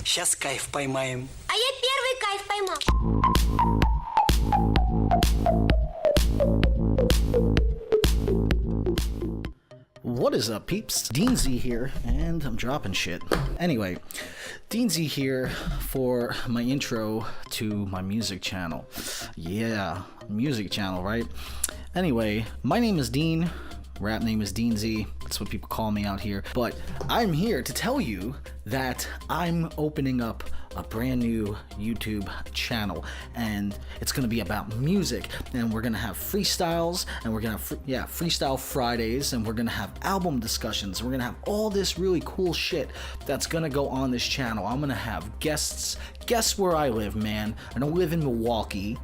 Сейчас кайф поймаем. А я первый кайф поймал. What is up, peeps? Dnzy here, and I'm dropping shit. Anyway, Dnzy here for my intro to my music channel. Yeah, music channel, right? Anyway, my name is Dean. Rap name is Dnzy. That's what people call me out here. But I'm here to tell you that I'm opening up a brand new YouTube channel, and it's gonna be about music, and we're gonna have freestyles, and we're gonna have freestyle Fridays, and we're gonna have album discussions. We're gonna have all this really cool shit that's gonna go on this channel. I'm gonna have guests. Guess where I live, man? I don't live in Milwaukee,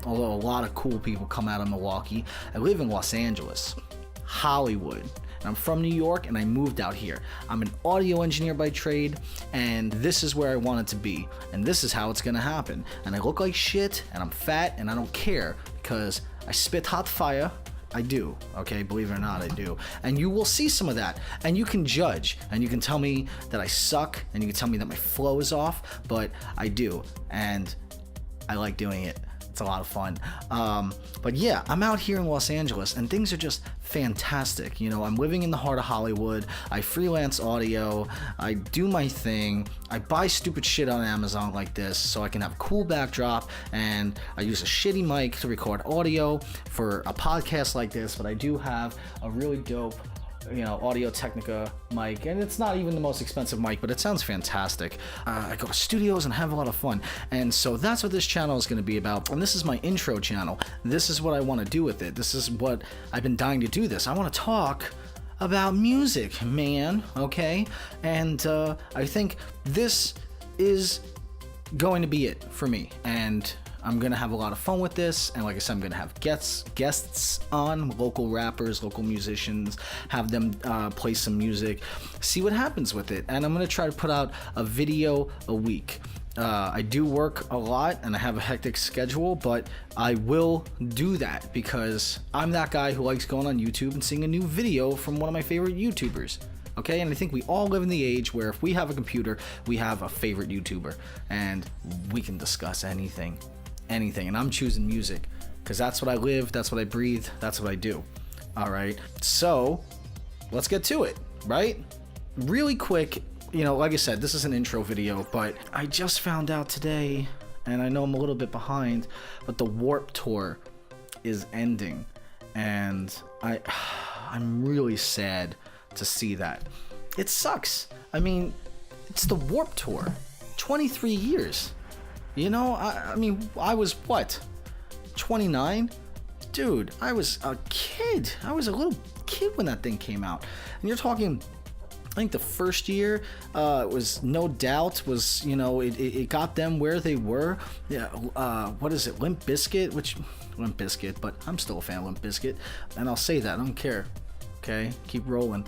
although a lot of cool people come out of Milwaukee. I live in Los Angeles, Hollywood. I'm from New York, and I moved out here. I'm an audio engineer by trade, and this is where I want it to be, and this is how it's gonna happen. And I look like shit, and I'm fat, and I don't care, because I spit hot fire. I do, okay? Believe it or not, I do. And you will see some of that, and you can judge, and you can tell me that I suck, and you can tell me that my flow is off, but I do, and I like doing it. It's a lot of fun. But yeah, I'm out here in Los Angeles, and things are just fantastic. You know, I'm living in the heart of Hollywood. I freelance audio. I do my thing. I buy stupid shit on Amazon like this so I can have a cool backdrop, and I use a shitty mic to record audio for a podcast like this, but I do have a really dope, you know, Audio Technica mic, and it's not even the most expensive mic, but it sounds fantastic. I go to studios and have a lot of fun, and so that's what this channel is going to be about. And this is my intro channel. This is what I want to do with it. This is what I've been dying to do. This I want to talk about music, man. Okay, and I think this is going to be it for me, and I'm gonna have a lot of fun with this, and like I said, I'm gonna have guests on, local rappers, local musicians, have them play some music, see what happens with it, and I'm gonna try to put out a video a week. I do work a lot, and I have a hectic schedule, but I will do that because I'm that guy who likes going on YouTube and seeing a new video from one of my favorite YouTubers. Okay, and I think we all live in the age where if we have a computer, we have a favorite YouTuber, and we can discuss anything, and I'm choosing music because that's what I live, that's what I breathe, that's what I do. All right, so let's get to it, right? Really quick, you know, like I said, this is an intro video, but I just found out today, and I know I'm a little bit behind, but the Warped Tour is ending, and I'm really sad to see that. It sucks. I mean, it's the Warped Tour, 23 years. You know, I mean, I was what, 29? Dude, I was a kid. I was a little kid when that thing came out. And you're talking, I think the first year was No Doubt, was, you know, it got them where they were. Yeah, what is it, Limp Bizkit, but I'm still a fan of Limp Bizkit, and I'll say that, I don't care. Okay, keep rolling.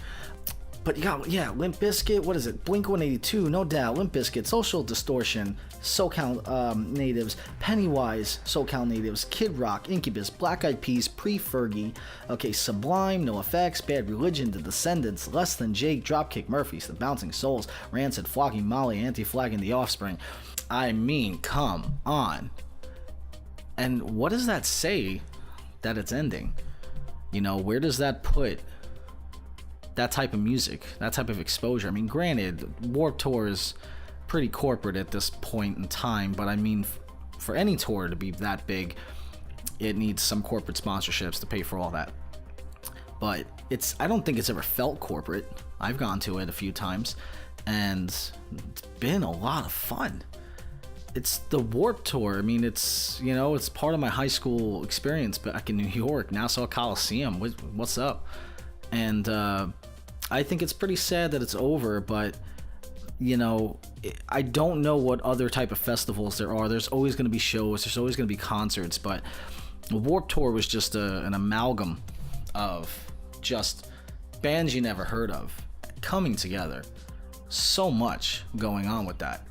But you got, yeah, Limp Bizkit, what is it? Blink-182, No Doubt, Limp Bizkit, Social Distortion, SoCal Natives, Pennywise, SoCal Natives, Kid Rock, Incubus, Black Eyed Peas, Pre-Fergie, okay, Sublime, NoFX, Bad Religion, The Descendants, Less Than Jake, Dropkick Murphys, The Bouncing Souls, Rancid, Flocking Molly, Anti-Flag, and The Offspring. I mean, come on. And what does that say that it's ending? You know, where does that put that type of music, that type of exposure? I mean, granted, Warped Tour is pretty corporate at this point in time, but I mean, for any tour to be that big, it needs some corporate sponsorships to pay for all that. But I don't think it's ever felt corporate. I've gone to it a few times, and it's been a lot of fun. It's the Warped Tour. I mean, it's, you know, it's part of my high school experience back in New York, Nassau Coliseum. What's up? And I think it's pretty sad that it's over, but, you know, I don't know what other type of festivals there are. There's always going to be shows, there's always going to be concerts, but the Warped Tour was just an amalgam of just bands you never heard of coming together. So much going on with that.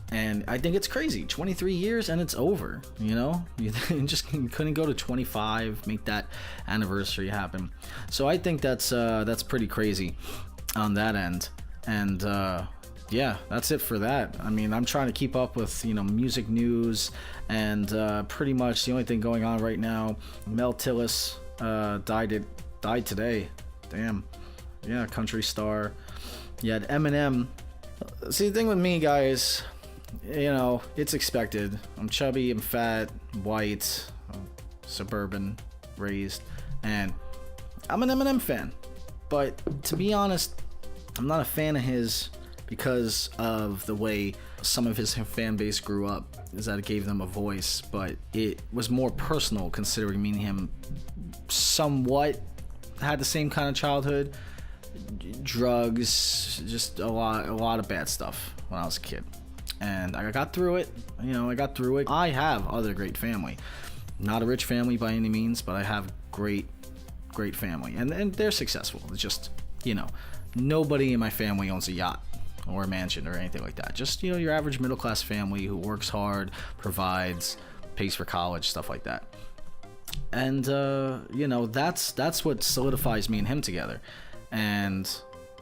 And I think it's crazy. 23 years and it's over, you know? You just couldn't go to 25, make that anniversary happen. So I think that's pretty crazy on that end. And yeah, that's it for that. I mean, I'm trying to keep up with, music news, and pretty much the only thing going on right now, Mel Tillis died today. Damn. Yeah, country star. You had Eminem. See, the thing with me, guys, it's expected. I'm chubby, I'm fat, white, suburban, raised, and I'm an Eminem fan. But to be honest, I'm not a fan of his because of the way some of his fan base grew up, is that it gave them a voice, but it was more personal considering me and him somewhat had the same kind of childhood. Drugs, just a lot of bad stuff when I was a kid, and I got through it. I have other great family, not a rich family by any means, but I have great family, and they're successful. It's just, nobody in my family owns a yacht or a mansion or anything like that. Just, your average middle class family who works hard, provides, pays for college, stuff like that. And that's what solidifies me and him together. And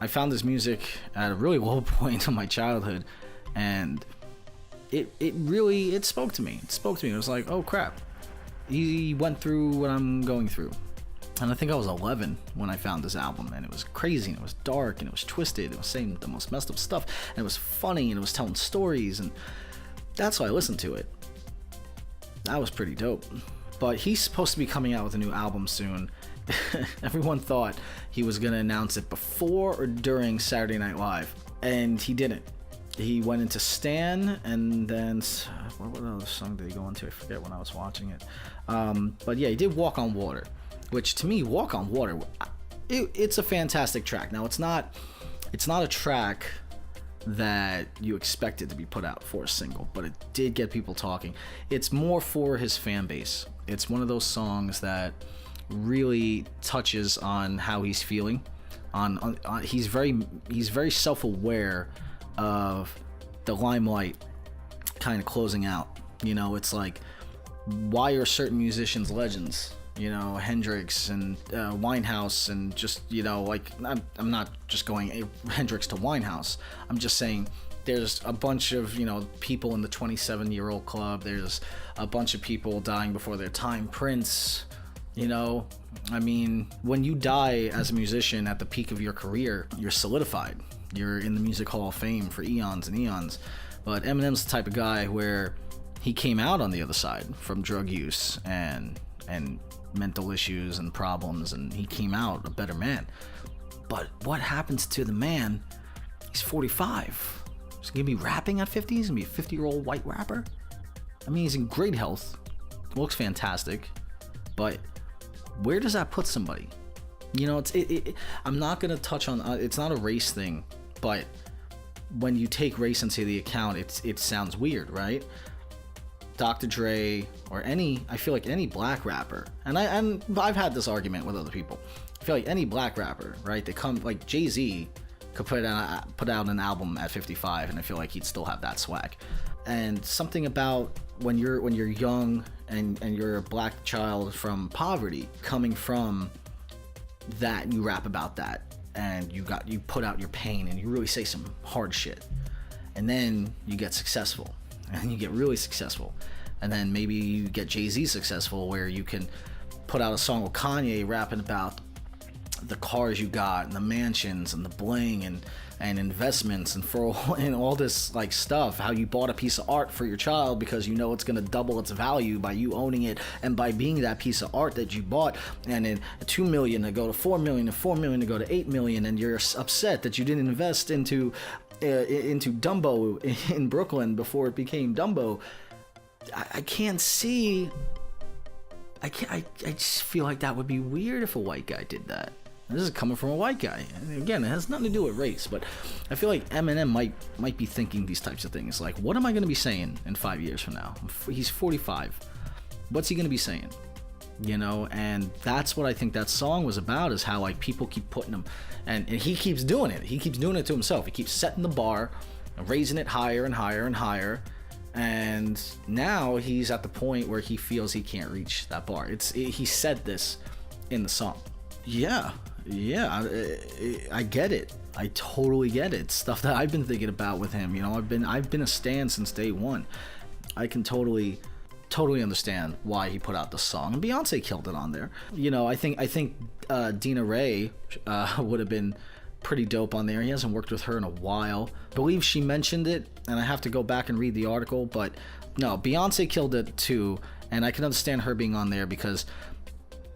I found this music at a really low point in my childhood, and it really spoke to me. It was like, oh crap, he went through what I'm going through. And I think I was 11 when I found this album, and it was crazy, and it was dark, and it was twisted, it was saying the most messed up stuff, and it was funny, and it was telling stories, and that's why I listened to it. That was pretty dope. But he's supposed to be coming out with a new album soon. Everyone thought he was going to announce it before or during Saturday Night Live, and he didn't. He went into Stan, and then what other song did he go into? I forget when I was watching it. But yeah, he did Walk on Water, which to me, Walk on Water, it's a fantastic track. Now, it's not a track that you expected to be put out for a single, but it did get people talking. It's more for his fan base. It's one of those songs that really touches on how he's feeling. He's very self-aware of the limelight kind of closing out. It's like, why are certain musicians legends? Hendrix and Winehouse, and just, I'm not just going Hendrix to Winehouse. I'm just saying there's a bunch of, people in the 27-year-old club. There's a bunch of people dying before their time. Prince, I mean, when you die as a musician at the peak of your career, you're solidified. You're in the Music Hall of Fame for eons and eons. But Eminem's the type of guy where he came out on the other side from drug use and mental issues and problems, and he came out a better man. But what happens to the man? He's 45. He's gonna be rapping at 50. He's gonna be a 50-year-old white rapper. I mean, he's in great health, looks fantastic, but where does that put somebody? I'm not gonna touch on it's not a race thing, but when you take race into the account, it sounds weird, right? Dr. Dre, or I feel like any black rapper, and I've had this argument with other people. I feel like any black rapper, right? They come, like Jay-Z could put out an album at 55, and I feel like he'd still have that swag. And something about when you're young and you're a black child from poverty, coming from that, and you rap about that, and you put out your pain, and you really say some hard shit, and then you get successful. And you get really successful, and then maybe you get Jay-Z successful, where you can put out a song with Kanye rapping about the cars you got and the mansions and the bling and investments and all this like stuff, how you bought a piece of art for your child because it's going to double its value by you owning it and by being that piece of art that you bought, and then $2 million to go to $4 million, and $4 million to go to $8 million, and you're upset that you didn't invest into Dumbo in Brooklyn before it became Dumbo. I can't see. I just feel like that would be weird if a white guy did that. This is coming from a white guy. And again, it has nothing to do with race, but I feel like Eminem might be thinking these types of things. Like, what am I going to be saying in 5 years from now? He's 45. What's he going to be saying? And that's what I think that song was about, is how like people keep putting him, and he keeps doing it. He keeps doing it to himself. He keeps setting the bar, raising it higher and higher and higher, and now he's at the point where he feels he can't reach that bar. He said this in the song. Yeah, I get it. I totally get it. Stuff that I've been thinking about with him. You know, I've been a stan since day one. I can totally understand why he put out the song, and Beyonce killed it on there. You know, I think Dina Ray would have been pretty dope on there. He hasn't worked with her in a while. I believe she mentioned it, and I have to go back and read the article, but no, Beyonce killed it too, and I can understand her being on there because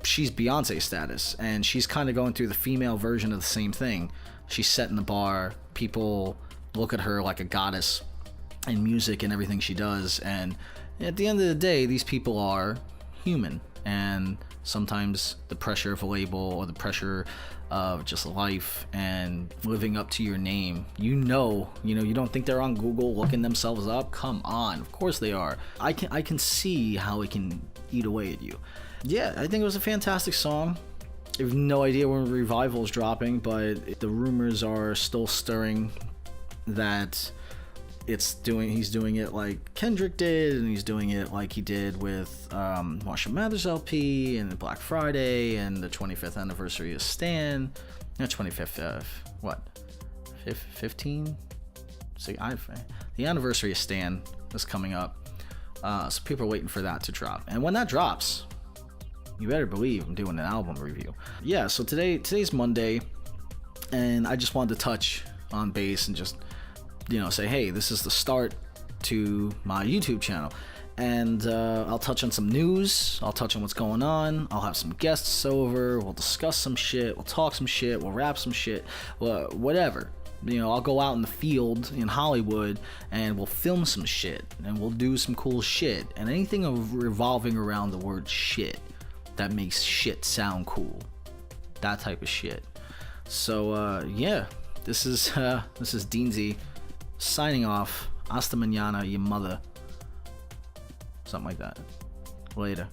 she's Beyonce status, and she's kind of going through the female version of the same thing. She's setting the bar. People look at her like a goddess in music and everything she does, and at the end of the day, these people are human, and sometimes the pressure of a label or the pressure of just life and living up to your name, you don't think they're on Google looking themselves up? Come on, of course they are. I can see how it can eat away at you. Yeah, I think it was a fantastic song. I have no idea when Revival is dropping, but the rumors are still stirring that he's doing it like Kendrick did, and he's doing it like he did with Marshall Mathers LP and Black Friday and the 25th anniversary of Stan. No, 25th, 15? See, the anniversary of Stan is coming up, so people are waiting for that to drop. And when that drops, you better believe I'm doing an album review. Yeah, so today's Monday, and I just wanted to touch on bass and just say, hey, this is the start to my YouTube channel, and I'll touch on some news, I'll touch on what's going on, I'll have some guests over, we'll discuss some shit, we'll talk some shit, we'll rap some shit, whatever. I'll go out in the field in Hollywood and we'll film some shit, and we'll do some cool shit, and anything revolving around the word shit that makes shit sound cool, that type of shit. So yeah, this is Dnzy signing off. Hasta mañana, you mother. Something like that. Later.